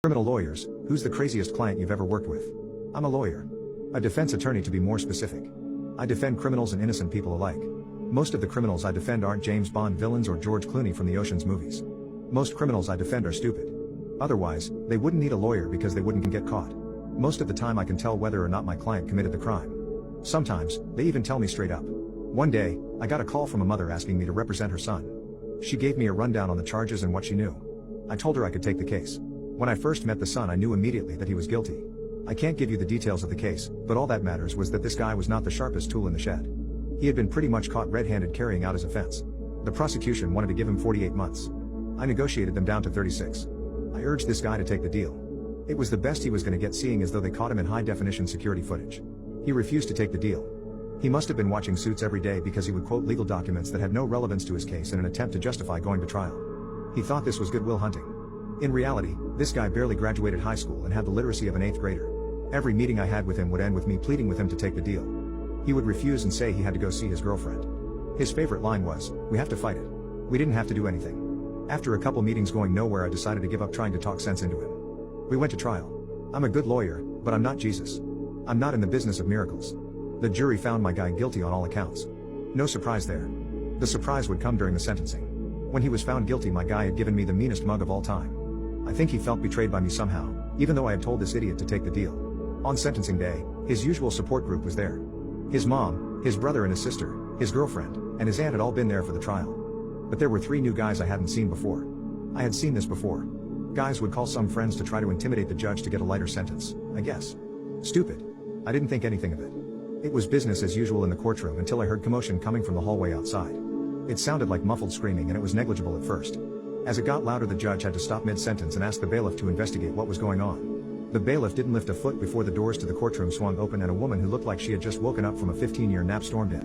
Criminal lawyers, who's the craziest client you've ever worked with? I'm a lawyer. A defense attorney to be more specific. I defend criminals and innocent people alike. Most of the criminals I defend aren't James Bond villains or George Clooney from the Ocean's movies. Most criminals I defend are stupid. Otherwise, they wouldn't need a lawyer because they wouldn't get caught. Most of the time I can tell whether or not my client committed the crime. Sometimes, they even tell me straight up. One day, I got a call from a mother asking me to represent her son. She gave me a rundown on the charges and what she knew. I told her I could take the case. When I first met the son, I knew immediately that he was guilty. I can't give you the details of the case, but all that matters was that this guy was not the sharpest tool in the shed. He had been pretty much caught red-handed carrying out his offense. The prosecution wanted to give him 48 months. I negotiated them down to 36. I urged this guy to take the deal. It was the best he was going to get, seeing as though they caught him in high-definition security footage. He refused to take the deal. He must have been watching Suits every day because he would quote legal documents that had no relevance to his case in an attempt to justify going to trial. He thought this was goodwill hunting. In reality, this guy barely graduated high school and had the literacy of an 8th grader. Every meeting I had with him would end with me pleading with him to take the deal. He would refuse and say he had to go see his girlfriend. His favorite line was, "We have to fight it. We didn't have to do anything." After a couple meetings going nowhere, I decided to give up trying to talk sense into him. We went to trial. I'm a good lawyer, but I'm not Jesus. I'm not in the business of miracles. The jury found my guy guilty on all accounts. No surprise there. The surprise would come during the sentencing. When he was found guilty, my guy had given me the meanest mug of all time. I think he felt betrayed by me somehow, even though I had told this idiot to take the deal. On sentencing day, his usual support group was there. His mom, his brother and his sister, his girlfriend, and his aunt had all been there for the trial. But there were 3 new guys I hadn't seen before. I had seen this before. Guys would call some friends to try to intimidate the judge to get a lighter sentence, I guess. Stupid. I didn't think anything of it. It was business as usual in the courtroom until I heard commotion coming from the hallway outside. It sounded like muffled screaming and it was negligible at first. As it got louder, the judge had to stop mid-sentence and ask the bailiff to investigate what was going on. The bailiff didn't lift a foot before the doors to the courtroom swung open and a woman who looked like she had just woken up from a 15-year nap stormed in.